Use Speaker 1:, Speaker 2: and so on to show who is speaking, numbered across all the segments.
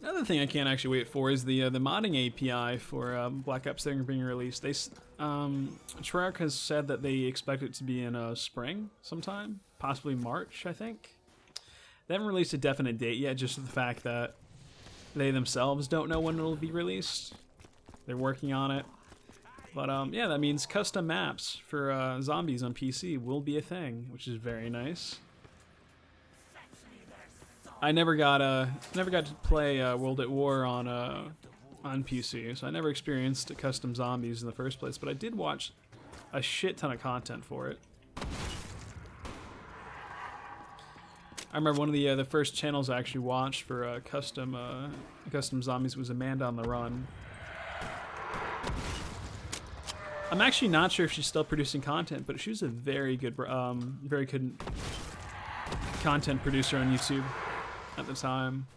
Speaker 1: Another thing I can't actually wait for is the modding API for Black Ops 3 being released. Treyarch has said that they expect it to be in spring sometime, possibly March, I think. They haven't released a definite date yet, just the fact that they themselves don't know when it'll be released. They're working on it. But yeah, that means custom maps for zombies on PC will be a thing, which is very nice. I never got to play World at War on PC, so I never experienced custom zombies in the first place. But I did watch a shit ton of content for it. I remember one of the first channels I actually watched for custom zombies was Amanda on the Run. I'm actually not sure if she's still producing content, but she was a very good content producer on YouTube at the time.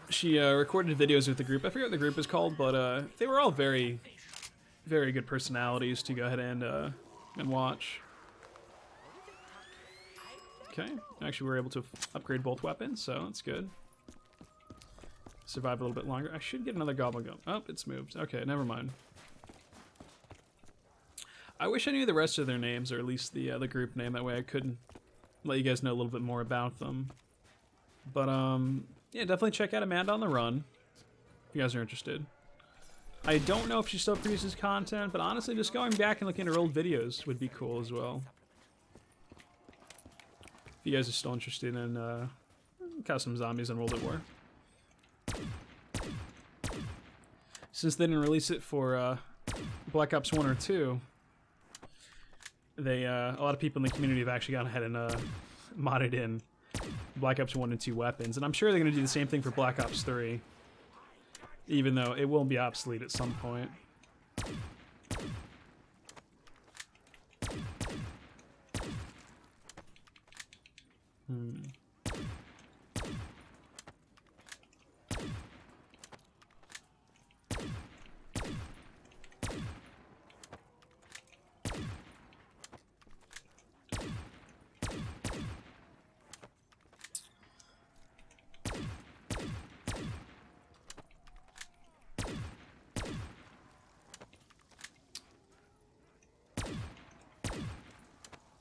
Speaker 1: She recorded videos with the group. I forget what the group is called, but they were all very, very good personalities to go ahead and watch. Okay, actually we were able to upgrade both weapons, so that's good. Survive a little bit longer. I should get another Goblin Gum. Oh, it's moved. Okay, never mind. I wish I knew the rest of their names, or at least the group name. That way I could let you guys know a little bit more about them. But yeah, definitely check out Amanda on the Run if you guys are interested. I don't know if she still produces content, but honestly, just going back and looking at her old videos would be cool as well. If you guys are still interested in custom zombies and World at War. Since they didn't release it for Black Ops 1 or 2, they a lot of people in the community have actually gone ahead and modded in Black Ops 1 and 2 weapons, and I'm sure they're going to do the same thing for Black Ops 3, even though it will be obsolete at some point.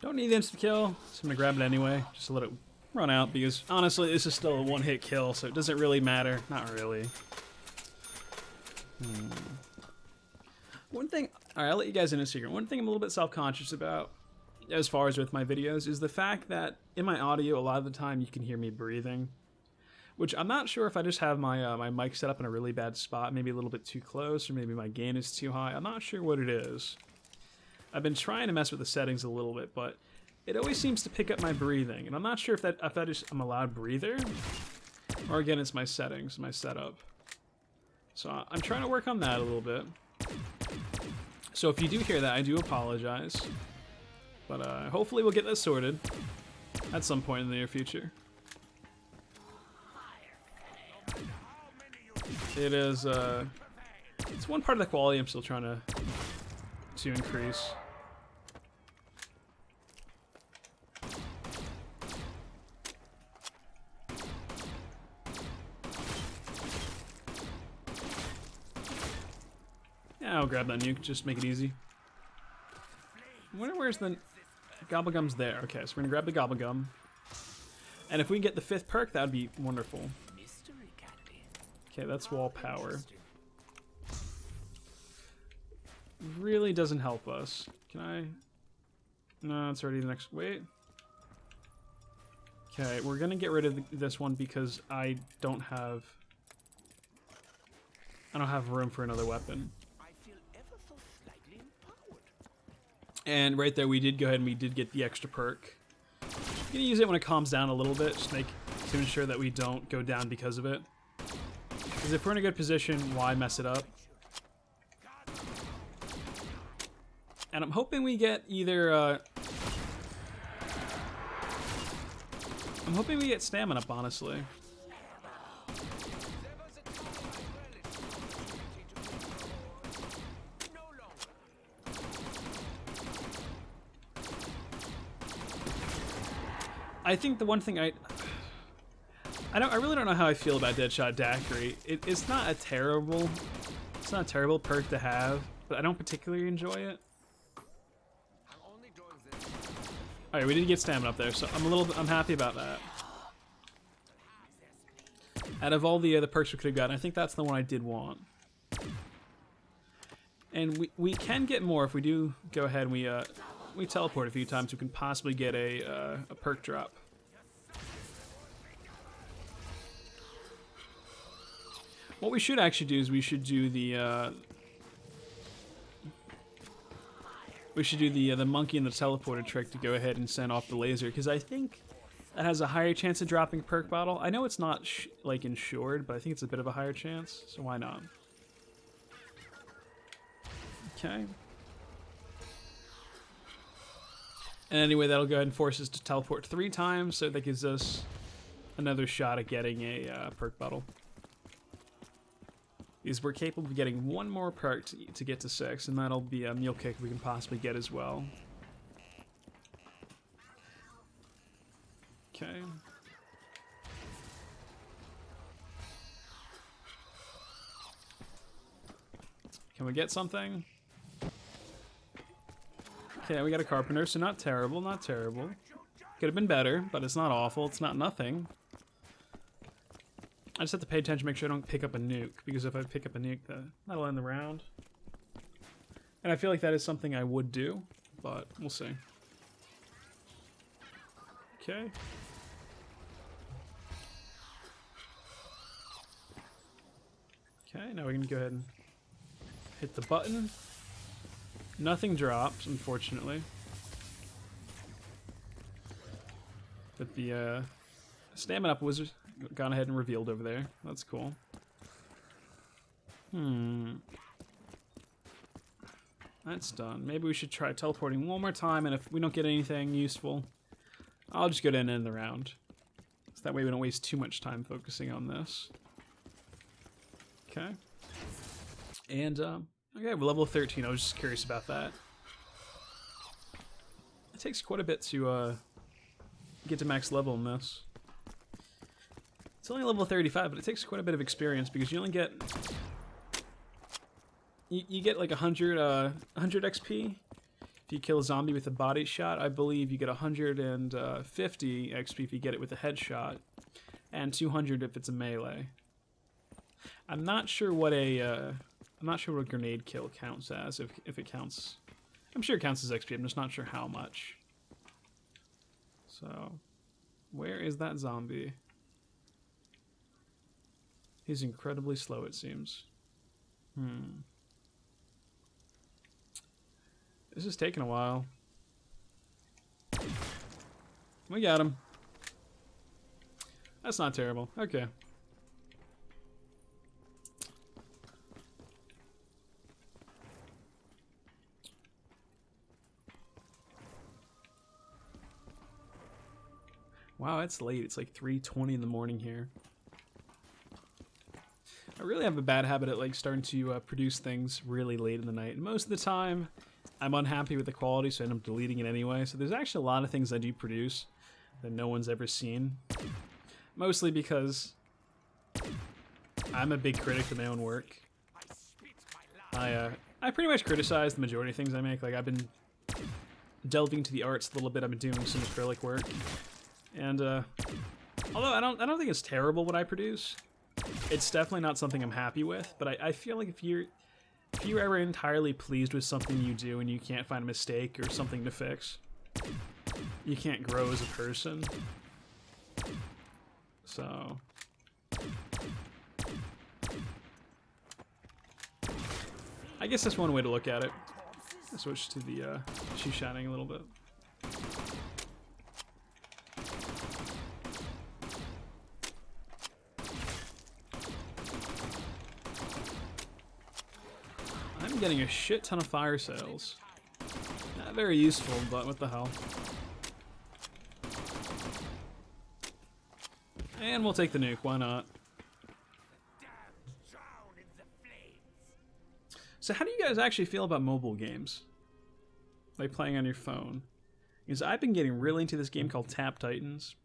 Speaker 1: Don't need the instant kill, so I'm gonna grab it anyway, just to let it run out, because honestly, this is still a one-hit kill, so it doesn't really matter. Not really. One thing, alright, I'll let you guys in a secret. One thing I'm a little bit self-conscious about, as far as with my videos, is the fact that in my audio, a lot of the time, you can hear me breathing. Which I'm not sure if I just have my my mic set up in a really bad spot, maybe a little bit too close, or maybe my gain is too high. I'm not sure what it is. I've been trying to mess with the settings a little bit, but it always seems to pick up my breathing, and I'm not sure if that is I'm a loud breather, or again it's my settings, my setup. So I'm trying to work on that a little bit. So if you do hear that, I do apologize, but hopefully we'll get that sorted at some point in the near future. It is it's one part of the quality I'm still trying to increase. Yeah, I'll grab that nuke, just make it easy. Where's the Gobblegum's there? Okay, so we're gonna grab the Gobblegum. And if we can get the 5th perk, that would be wonderful. Okay, that's wall power. Really doesn't help us. Can I? No, it's already the next. Wait. Okay, we're gonna get rid of this one because I don't have room for another weapon. And right there, we did go ahead and we did get the extra perk. I'm gonna use it when it calms down a little bit, just to ensure that we don't go down because of it. Because if we're in a good position, why mess it up? And I'm hoping we get either, I'm hoping we get stamina up, honestly. I think the one thing I really don't know how I feel about Deadshot Daiquiri. It's not a terrible perk to have, but I don't particularly enjoy it. Alright, we did get stamina up there, so I'm happy about that. Out of all the other perks we could have gotten, I think that's the one I did want. And we can get more if we do go ahead and we teleport a few times. We can possibly get a perk drop. What we should actually do is we should do the monkey and the teleporter trick to go ahead and send off the laser, because I think that has a higher chance of dropping a perk bottle. I know it's not like insured, but I think it's a bit of a higher chance, so why not? Okay. And anyway, that'll go ahead and force us to teleport 3 times, so that gives us another shot at getting a perk bottle. Because we're capable of getting 1 more perk to get to 6, and that'll be a meal kick we can possibly get as well. Okay. Can we get something? Okay, we got a carpenter, so not terrible, not terrible. Could have been better, but it's not awful, it's not nothing. I just have to pay attention, make sure I don't pick up a nuke, because if I pick up a nuke, that'll end the round. And I feel like that is something I would do, but we'll see. Okay. Okay, now we can go ahead and hit the button. Nothing drops, unfortunately. But the stamina up was gone ahead and revealed over there. That's cool. That's done. Maybe we should try teleporting 1 more time, and if we don't get anything useful, I'll just go to end the round. So that way we don't waste too much time focusing on this. Okay. And, okay, we're level 13. I was just curious about that. It takes quite a bit to, get to max level in this. It's only level 35, but it takes quite a bit of experience because you only get... You get like 100 XP if you kill a zombie with a body shot. I believe you get 150 XP if you get it with a headshot, and 200 if it's a melee. I'm not sure what a grenade kill counts as, if it counts. I'm sure it counts as XP, I'm just not sure how much. So, where is that zombie? He's incredibly slow, it seems. This is taking a while. We got him. That's not terrible. Okay. Wow, it's late. It's like 3:20 in the morning here. I really have a bad habit at like starting to produce things really late in the night. And most of the time, I'm unhappy with the quality, so I end up deleting it anyway. So there's actually a lot of things I do produce that no one's ever seen. Mostly because I'm a big critic of my own work. I pretty much criticize the majority of things I make. Like, I've been delving into the arts a little bit. I've been doing some acrylic work. And although I don't think it's terrible what I produce, it's definitely not something I'm happy with. But I feel like if you're ever entirely pleased with something you do and you can't find a mistake or something to fix, you can't grow as a person. So I guess that's one way to look at it. I switch to the shoe shining a little bit. I'm getting a shit ton of fire sales. Not very useful, but what the hell. And we'll take the nuke, why not? So how do you guys actually feel about mobile games? Like playing on your phone? is I've been getting really into this game called Tap Titans.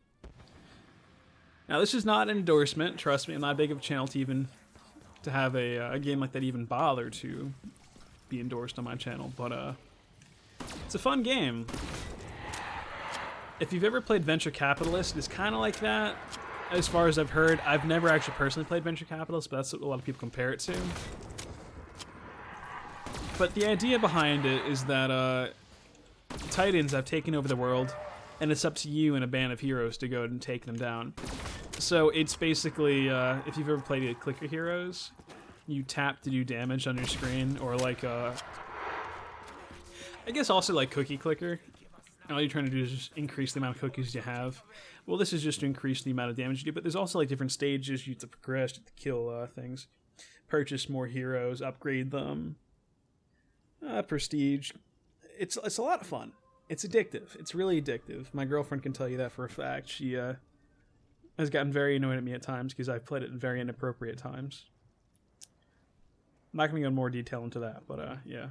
Speaker 1: Now, this is not an endorsement. Trust me, I'm not big of a channel to have a game like that even bother to be endorsed on my channel, but it's a fun game. If you've ever played Venture Capitalist, it's kind of like that. As far as I've heard, I've never actually personally played Venture Capitalist, but that's what a lot of people compare it to. But the idea behind it is that Titans have taken over the world, and it's up to you and a band of heroes to go and take them down. So it's basically, if you've ever played Clicker Heroes, you tap to do damage on your screen, or like, I guess also like Cookie Clicker. All you're trying to do is just increase the amount of cookies you have. Well, this is just to increase the amount of damage you do, but there's also like different stages. You have to progress, you have to kill things, purchase more heroes, upgrade them, prestige. It's a lot of fun. It's addictive. It's really addictive. My girlfriend can tell you that for a fact. She has gotten very annoyed at me at times because I've played it in very inappropriate times. I'm not going to go in more detail into that, but yeah.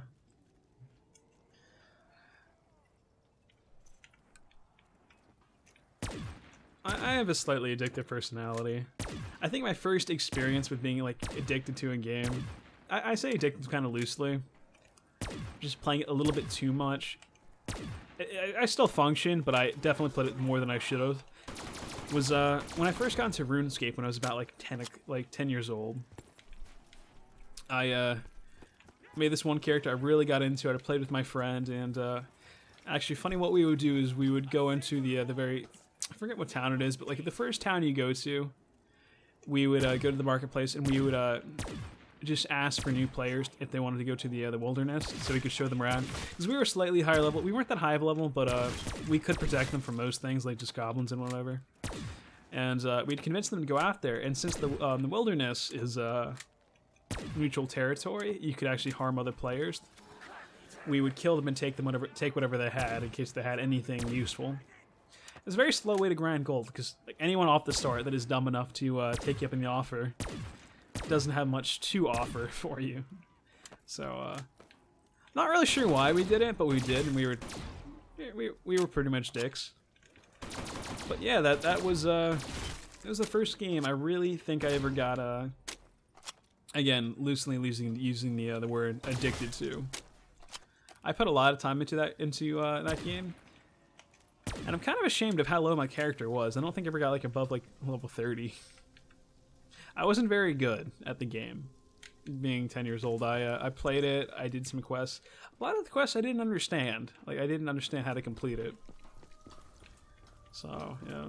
Speaker 1: I have a slightly addictive personality. I think my first experience with being like addicted to a game, I say addicted kind of loosely, just playing it a little bit too much. I still function, but I definitely played it more than I should have. Was when I first got into RuneScape when I was about like 10 years old. I made this one character I really got into it. I played with my friend, and actually, funny, what we would do is we would go into the very, I forget what town it is, but like the first town you go to, we would go to the marketplace, and we would just ask for new players if they wanted to go to the wilderness, so we could show them around. Because we were slightly higher level. We weren't that high of a level, but we could protect them from most things, like just goblins and whatever. And we'd convince them to go out there. And since the wilderness is neutral territory, you could actually harm other players. We would kill them and take whatever they had in case they had anything useful. It's a very slow way to grind gold, because like, anyone off the start that is dumb enough to take you up in the offer doesn't have much to offer for you. So, not really sure why we did it, but we did, and we were pretty much dicks. But yeah, that was it was the first game I really think I ever got again, loosely using the word addicted to. I put a lot of time into that game. And I'm kind of ashamed of how low my character was. I don't think I ever got like above like level 30. I wasn't very good at the game, being 10 years old. I played it, I did some quests. A lot of the quests I didn't understand. Like, I didn't understand how to complete it. So, yeah.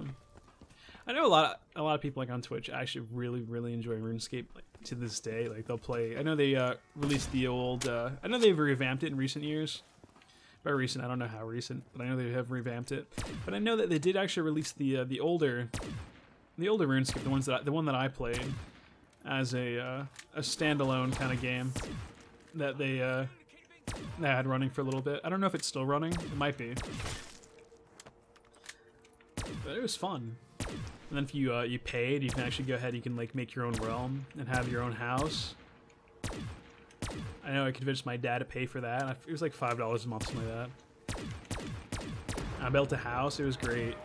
Speaker 1: I know a lot of people like on Twitch actually really enjoy RuneScape, like, to this day. Like, they'll play. I know they released the old. I know they've revamped it in recent years. By recent, I don't know how recent, but I know they have revamped it. But I know that they did actually release the older RuneScape, the one that I played, as a standalone kind of game that they had running for a little bit. I don't know if it's still running. It might be, but it was fun. And then if you paid, you can actually go ahead. You can like make your own realm and have your own house. I know I convinced my dad to pay for that. It was like $5 a month, something like that. I built a house. It was great.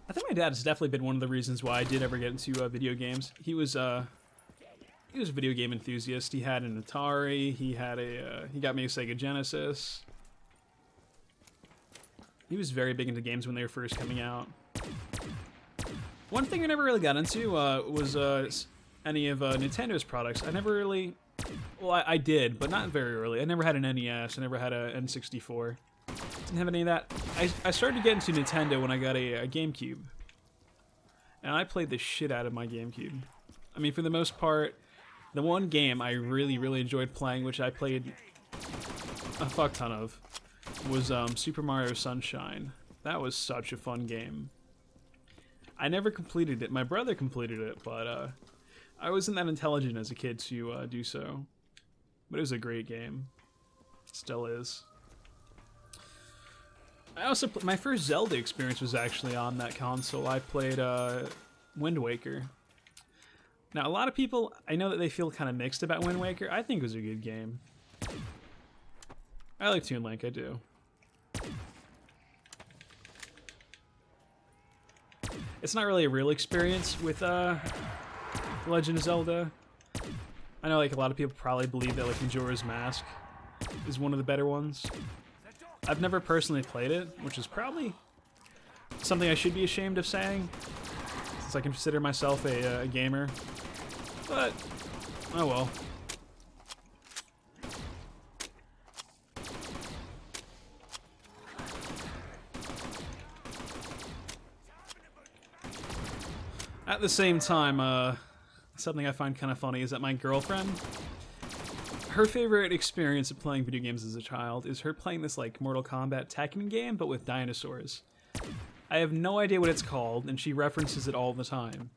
Speaker 1: I think my dad has definitely been one of the reasons why I did ever get into video games. He was a video game enthusiast. He had an Atari. He got me a Sega Genesis. He was very big into games when they were first coming out. One thing I never really got into was any of Nintendo's products. I never really... Well, I did, but not very early. I never had an NES. I never had an N64. Didn't have any of that. I started to get into Nintendo when I got a GameCube. And I played the shit out of my GameCube. I mean, for the most part, the one game I really enjoyed playing, which I played a fuck ton of, was Super Mario Sunshine. That was such a fun game. I never completed it. My brother completed it, but I wasn't that intelligent as a kid to do so. But it was a great game. Still is. I also my first Zelda experience was actually on that console. I played Wind Waker. Now, a lot of people, I know that they feel kind of mixed about Wind Waker. I think it was a good game. I like Toon Link, I do. It's not really a real experience with Legend of Zelda. I know like a lot of people probably believe that like Majora's Mask is one of the better ones. I've never personally played it, which is probably something I should be ashamed of saying, since I consider myself a gamer. But, oh well. At the same time, something I find kind of funny is that my girlfriend, her favorite experience of playing video games as a child is her playing this like Mortal Kombat Tekken game, but with dinosaurs. I have no idea what it's called, and she references it all the time.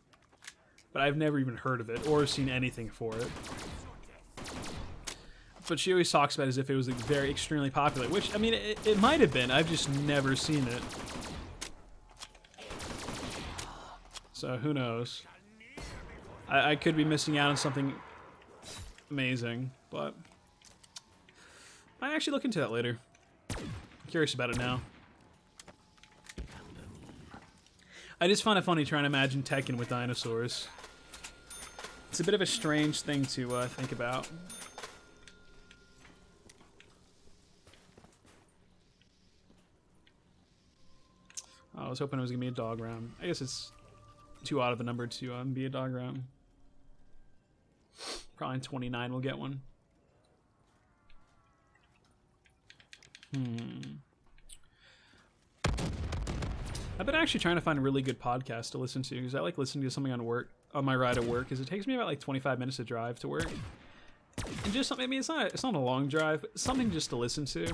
Speaker 1: But I've never even heard of it, or seen anything for it. But she always talks about it as if it was like, very extremely popular, which, I mean, it might have been, I've just never seen it. So, who knows? I could be missing out on something amazing, but I might actually look into that later. I'm curious about it now. I just find it funny trying to imagine Tekken with dinosaurs. It's a bit of a strange thing to think about. I was hoping it was going to be a dog round. I guess it's too odd of a number to be a dog round. Probably in 29 we'll get one. I've been actually trying to find a really good podcast to listen to, because I like listening to something on my ride to work, because it takes me about like 25 minutes to drive to work. And just something, I mean, it's not a long drive, but something just to listen to.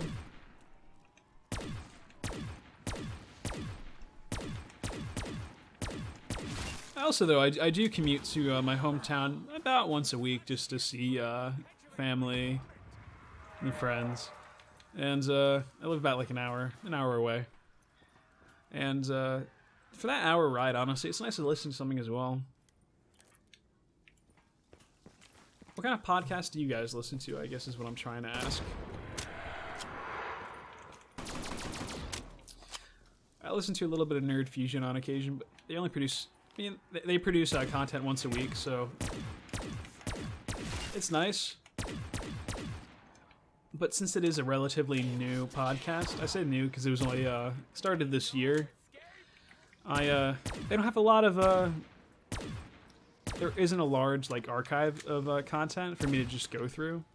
Speaker 1: Also, though, I do commute to my hometown about once a week just to see family and friends. And I live about like an hour away. And for that hour ride, honestly, it's nice to listen to something as well. What kind of podcast do you guys listen to, I guess is what I'm trying to ask. I listen to a little bit of Nerd Fusion on occasion, but they only produce... I mean, they produce content once a week, so it's nice. But since it is a relatively new podcast, I say new because it was only started this year. They don't have a lot of there isn't a large like archive of content for me to just go through.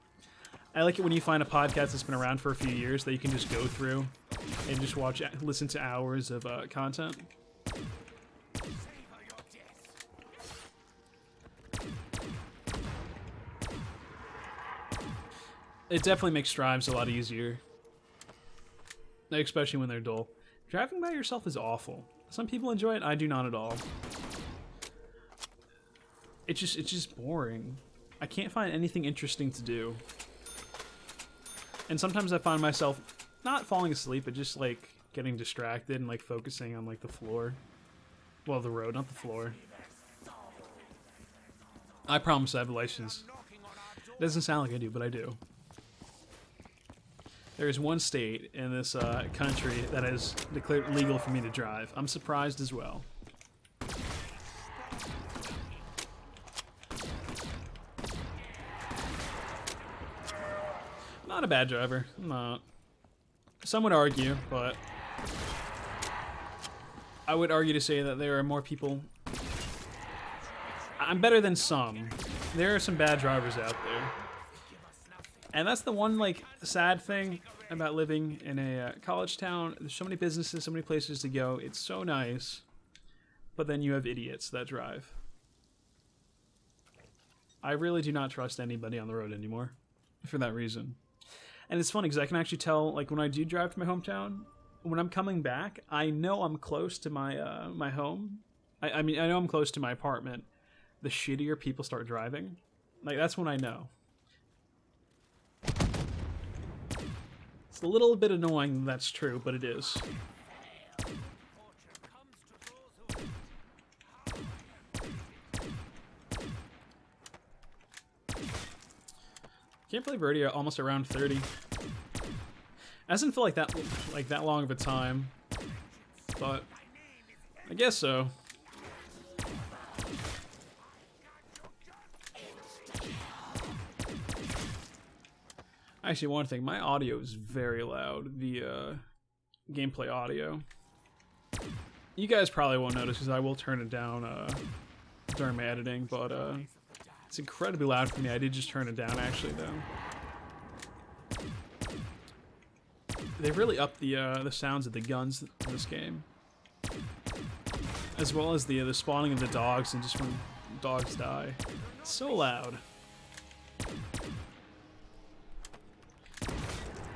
Speaker 1: I like it when you find a podcast that's been around for a few years that you can just go through and just listen to hours of content. It definitely makes drives a lot easier. Especially when they're dull. Driving by yourself is awful. Some people enjoy it, I do not at all. It's just boring. I can't find anything interesting to do. And sometimes I find myself not falling asleep, but just like getting distracted and like focusing on like the floor. Well, the road, not the floor. I promise I have a license. It doesn't sound like I do, but I do. There is one state in this country that has declared legal for me to drive. I'm surprised as well. I'm not a bad driver. I'm not. Some would argue, but I would argue to say that there are more people. I'm better than some. There are some bad drivers out there. And that's the one, like, sad thing about living in a college town. There's so many businesses, so many places to go. It's so nice. But then you have idiots that drive. I really do not trust anybody on the road anymore for that reason. And it's funny because I can actually tell, like, when I do drive to my hometown, when I'm coming back, I know I'm close to my my home. I mean, I know I'm close to my apartment. The shittier people start driving. Like, that's when I know. It's a little bit annoying that's true, but it is. Can't believe we're already almost around 30. Hasn't felt like that long of a time, but I guess so. Actually, one thing, my audio is very loud, the gameplay audio. You guys probably won't notice because I will turn it down during my editing, but it's incredibly loud for me. I did just turn it down, actually, though. They've really upped the sounds of the guns in this game, as well as the spawning of the dogs and just when dogs die. It's so loud.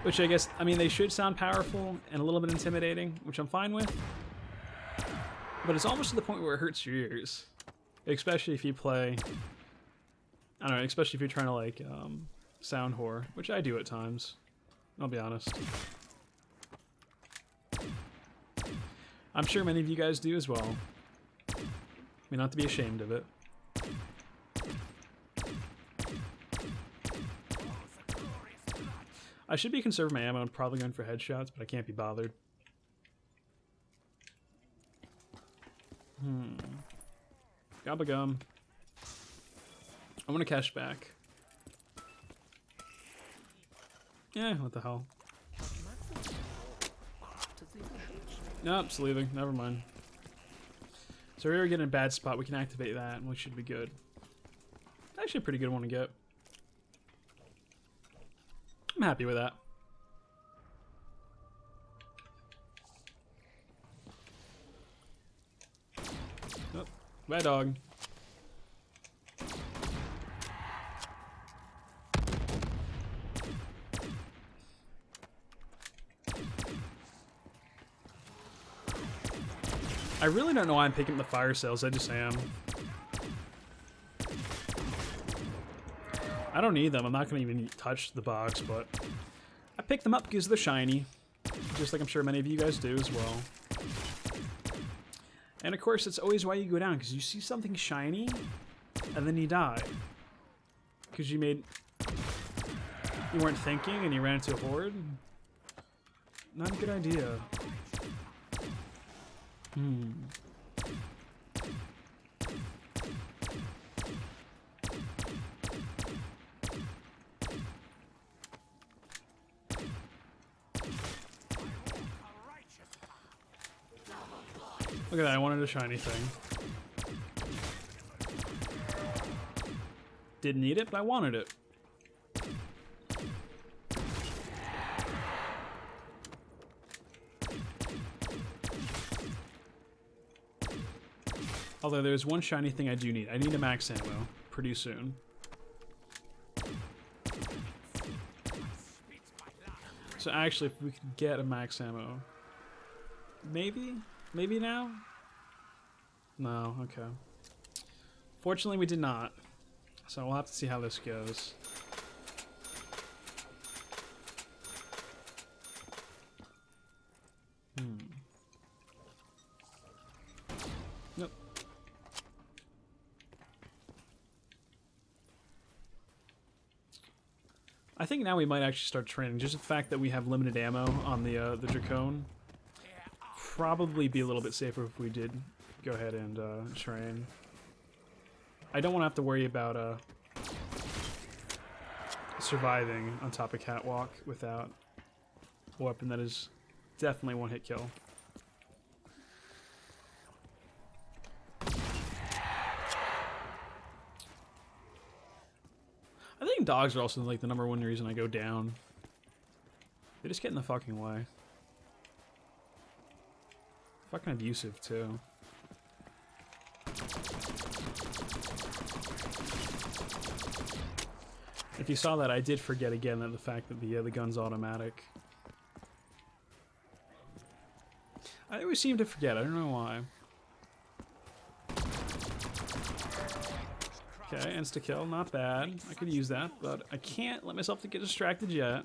Speaker 1: Which I guess, I mean, they should sound powerful and a little bit intimidating, which I'm fine with. But it's almost to the point where it hurts your ears, especially if you play. I don't know, especially if you're trying to like sound whore, which I do at times. I'll be honest. I'm sure many of you guys do as well. I mean, not to be ashamed of it. I should be conserving my ammo and probably going for headshots, but I can't be bothered. Gobba gum. I want to cash back. Yeah, what the hell. Nope, it's leaving. Never mind. So we're getting a bad spot. We can activate that, and we should be good. Actually, a pretty good one to get. I'm happy with that. Oh, bad dog. I really don't know why I'm picking up the fire cells, I just am. I don't need them, I'm not going to even touch the box, but I picked them up because they're shiny, just like I'm sure many of you guys do as well. And of course, it's always why you go down, because you see something shiny, and then you die. Because you weren't thinking, and you ran into a horde. Not a good idea. Look at that, I wanted a shiny thing. Didn't need it, but I wanted it. Although there's one shiny thing I do need. I need a max ammo pretty soon. So actually, if we could get a max ammo. Maybe? Maybe now? No, okay. Fortunately, we did not. So we'll have to see how this goes. Nope. I think now we might actually start training. Just the fact that we have limited ammo on the Dracone. Probably be a little bit safer if we did go ahead and train. I don't want to have to worry about surviving on top of Catwalk without a weapon that is definitely one hit kill. I think dogs are also like the #1 reason I go down. They just get in the fucking way. Fucking abusive too. If you saw that, I did forget again that the fact that the gun's automatic. I always seem to forget. I don't know why. Okay, insta kill, not bad. I could use that, but I can't let myself to get distracted yet.